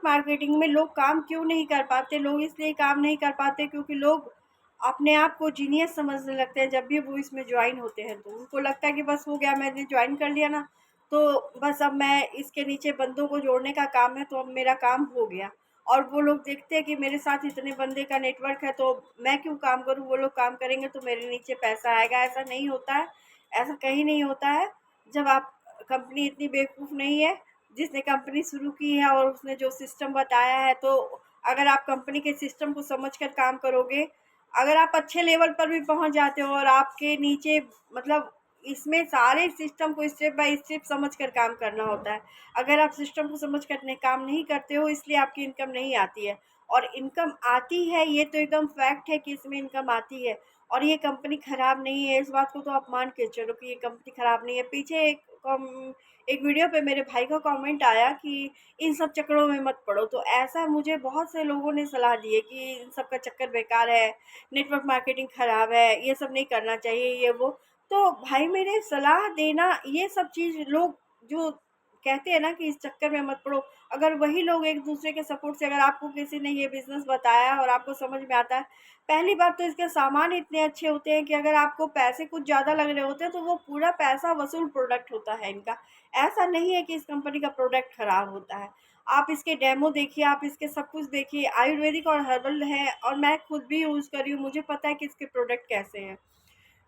Network marketing में लोग काम क्यों नहीं कर पाते? लोग इसलिए काम नहीं कर पाते क्योंकि लोग अपने आप को जीनियस समझने लगते हैं जब भी वो इसमें ज्वाइन होते हैं। तो उनको लगता है कि बस हो गया, मैंने ज्वाइन कर लिया ना, तो बस अब मैं इसके नीचे बंदों को जोड़ने का काम है, तो अब मेरा काम हो गया। और वो लोग देखते हैं कि मेरे साथ इतने बंदे का नेटवर्क है, तो मैं क्यों काम करूँ, वो लोग काम करेंगे तो मेरे नीचे पैसा आएगा। ऐसा नहीं होता है, ऐसा कहीं नहीं होता है। जब आप कंपनी इतनी बेवकूफ़ नहीं है, जिसने कंपनी शुरू की है और उसने जो सिस्टम बताया है, तो अगर आप कंपनी के सिस्टम को समझकर काम करोगे, अगर आप अच्छे लेवल पर भी पहुंच जाते हो और आपके नीचे मतलब इसमें सारे सिस्टम को स्टेप बाय स्टेप समझ कर काम करना होता है। अगर आप सिस्टम को समझ कर काम नहीं करते हो, इसलिए आपकी इनकम नहीं आती है। और इनकम आती है, ये तो एकदम फैक्ट है कि इसमें इनकम आती है। और ये कंपनी ख़राब नहीं है, इस बात को तो आप मान के चलो कि ये कंपनी ख़राब नहीं है। पीछे एक वीडियो पे मेरे भाई का कमेंट आया कि इन सब चक्करों में मत पड़ो। तो ऐसा मुझे बहुत से लोगों ने सलाह दी है कि इन सब का चक्कर बेकार है, नेटवर्क मार्केटिंग ख़राब है, ये सब नहीं करना चाहिए, ये वो। तो भाई मेरे सलाह देना, ये सब चीज़ लोग जो कहते हैं ना कि इस चक्कर में मत पड़ो, अगर वही लोग एक दूसरे के सपोर्ट से, अगर आपको किसी ने ये बिज़नेस बताया और आपको समझ में आता है, पहली बात तो इसके सामान इतने अच्छे होते हैं कि अगर आपको पैसे कुछ ज़्यादा लग रहे होते हैं तो वो पूरा पैसा वसूल प्रोडक्ट होता है इनका। ऐसा नहीं है कि इस कंपनी का प्रोडक्ट ख़राब होता है। आप इसके डेमो देखिए, आप इसके सब कुछ देखिए, आयुर्वेदिक और हर्बल है और मैं खुद भी यूज़ कर रही हूँ, मुझे पता है कि इसके प्रोडक्ट कैसे हैं।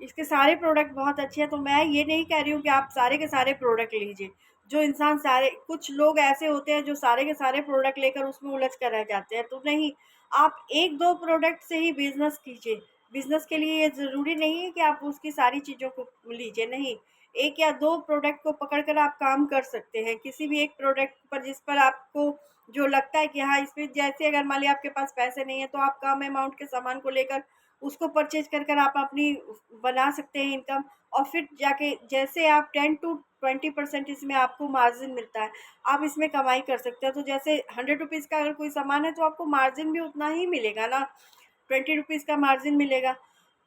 इसके सारे प्रोडक्ट बहुत अच्छे हैं। तो मैं ये नहीं कह रही हूँ कि आप सारे के सारे प्रोडक्ट लीजिए। जो इंसान सारे, कुछ लोग ऐसे होते हैं जो सारे के सारे प्रोडक्ट लेकर उसमें उलझ कर रह जाते हैं, तो नहीं, आप 1-2 प्रोडक्ट से ही बिज़नेस कीजिए। बिज़नेस के लिए ये ज़रूरी नहीं है कि आप उसकी सारी चीज़ों को लीजिए, नहीं। 1 या 2 प्रोडक्ट को पकड़ कर आप काम कर सकते हैं। किसी भी एक प्रोडक्ट पर जिस पर आपको जो लगता है कि हाँ, इसमें जैसे अगर मान लिया आपके पास पैसे नहीं है, तो आप कम अमाउंट के सामान को लेकर उसको परचेज़ कर आप अपनी बना सकते हैं इनकम। और फिर जाके जैसे आप 10 टू 20% इसमें आपको मार्जिन मिलता है, आप इसमें कमाई कर सकते हैं। तो जैसे 100 रुपीज़ का अगर कोई सामान है तो आपको मार्जिन भी उतना ही मिलेगा ना, 20 रुपीज़ का मार्जिन मिलेगा।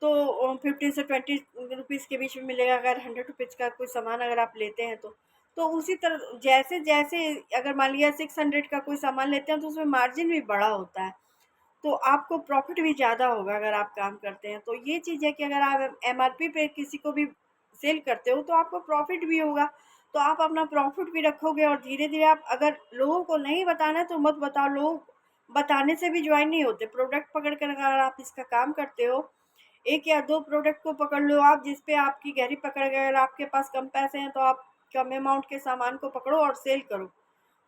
तो 15 से 20 रुपीज़ के बीच में मिलेगा अगर 100 रुपीज़ का कोई सामान अगर आप लेते हैं तो। तो उसी तरह जैसे जैसे अगर मान लिया 600 का कोई सामान लेते हैं तो उसमें मार्जिन भी बड़ा होता है, तो आपको प्रॉफ़िट भी ज़्यादा होगा अगर आप काम करते हैं। तो ये चीज़ है कि अगर आप एमआरपी पे किसी को भी सेल करते हो तो आपको प्रॉफ़िट भी होगा। तो आप अपना प्रॉफ़िट भी रखोगे और धीरे-धीरे आप, अगर लोगों को नहीं बताना है तो मत बताओ, लोग बताने से भी जॉइन नहीं होते। प्रोडक्ट पकड़ कर अगर आप इसका काम करते हो, 1 या 2 प्रोडक्ट को पकड़ लो आप, जिस पे आपकी गहरी पकड़ है। अगर आपके पास कम पैसे हैं तो आप कम अमाउंट के सामान को पकड़ो और सेल करो।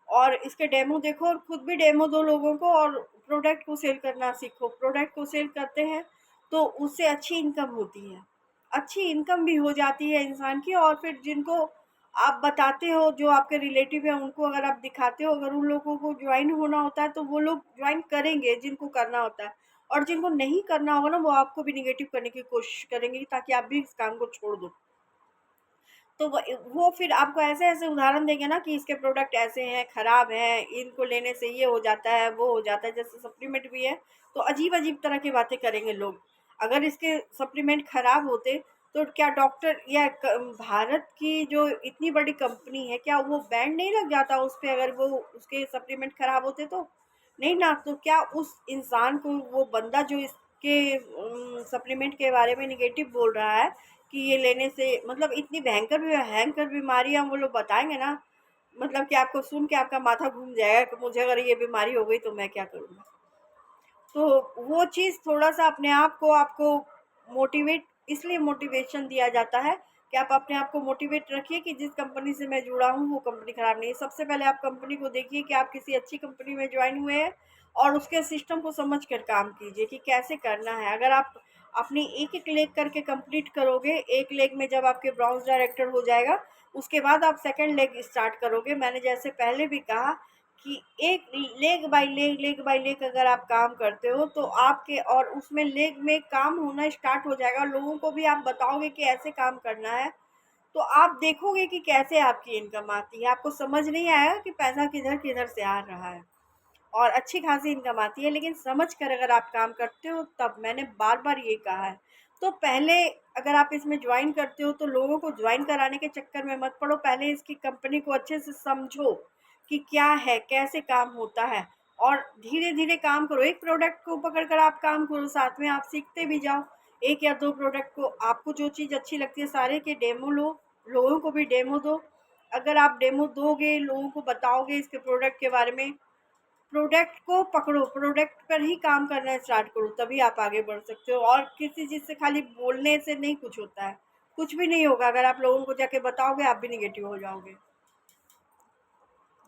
और इसके डेमो देखो और खुद भी डेमो दो लोगों को, और प्रोडक्ट को सेल करना सीखो। प्रोडक्ट को सेल करते हैं तो उससे अच्छी इनकम होती है, अच्छी इनकम भी हो जाती है इंसान की। और फिर जिनको आप बताते हो, जो आपके रिलेटिव है, उनको अगर आप दिखाते हो, अगर उन लोगों को ज्वाइन होना होता है तो वो लोग ज्वाइन करेंगे जिनको करना होता है। और जिनको नहीं करना होगा ना, वो आपको भी निगेटिव करने की कोशिश करेंगे ताकि आप भी इस काम को छोड़ दो। तो वो फिर आपको ऐसे-ऐसे उदाहरण देंगे ना कि इसके प्रोडक्ट ऐसे हैं, ख़राब हैं, इनको लेने से ये हो जाता है, वो हो जाता है। जैसे सप्लीमेंट भी है, तो अजीब-अजीब तरह की बातें करेंगे लोग। अगर इसके सप्लीमेंट ख़राब होते, तो क्या डॉक्टर या भारत की जो इतनी बड़ी कंपनी है, क्या वो बैन नहीं लग जाता उस पे, अगर वो उसके सप्लीमेंट ख़राब होते तो? नहीं ना। तो क्या उस इंसान को, वो बंदा जो इसके सप्लीमेंट के बारे में नेगेटिव बोल रहा है कि ये लेने से मतलब इतनी भयंकर बीमारियाँ वो लोग बताएँगे ना, मतलब कि आपको सुन के आपका माथा घूम जाएगा कि मुझे अगर ये बीमारी हो गई तो मैं क्या करूँगा? तो वो चीज़ थोड़ा-सा अपने आप को, आपको मोटिवेट, इसलिए मोटिवेशन दिया जाता है कि आप अपने आप को मोटिवेट रखिए कि जिस कंपनी से मैं जुड़ा हूँ वो कंपनी ख़राब नहीं है। सबसे पहले आप कंपनी को देखिए कि आप किसी अच्छी कंपनी में जॉइन हुए हैं, और उसके सिस्टम को समझ कर काम कीजिए कि कैसे करना है। अगर आप अपनी एक-एक लेग करके कंप्लीट करोगे, एक लेग में जब आपके ब्राउज़ डायरेक्टर हो जाएगा, उसके बाद आप सेकंड लेग स्टार्ट करोगे। मैंने जैसे पहले भी कहा कि एक लेग बाय लेग अगर आप काम करते हो तो आपके, और उसमें लेग में काम होना स्टार्ट हो जाएगा, लोगों को भी आप बताओगे कि ऐसे काम करना है, तो आप देखोगे कि कैसे आपकी इनकम आती है। आपको समझ नहीं आएगा कि पैसा किधर किधर से आ रहा है, और अच्छी खासी इनकम आती है, लेकिन समझ कर अगर आप काम करते हो तब। मैंने बार बार ये कहा है। तो पहले अगर आप इसमें ज्वाइन करते हो तो लोगों को ज्वाइन कराने के चक्कर में मत पड़ो, पहले इसकी कंपनी को अच्छे से समझो कि क्या है, कैसे काम होता है, और धीरे धीरे काम करो। एक प्रोडक्ट को पकड़ कर आप काम करो, साथ में आप सीखते भी जाओ। एक या दो प्रोडक्ट को, आपको जो चीज़ अच्छी लगती है सारे के डेमो लो, लोगों को भी डेमो दो। अगर आप डेमो दोगे, लोगों को बताओगे इसके प्रोडक्ट के बारे में, प्रोडक्ट को पकड़ो, प्रोडक्ट पर ही काम करना स्टार्ट करो, तभी आप आगे बढ़ सकते हो। और किसी चीज़ से खाली बोलने से नहीं कुछ होता है, कुछ भी नहीं होगा। अगर आप लोगों को जाके बताओगे, आप भी निगेटिव हो जाओगे।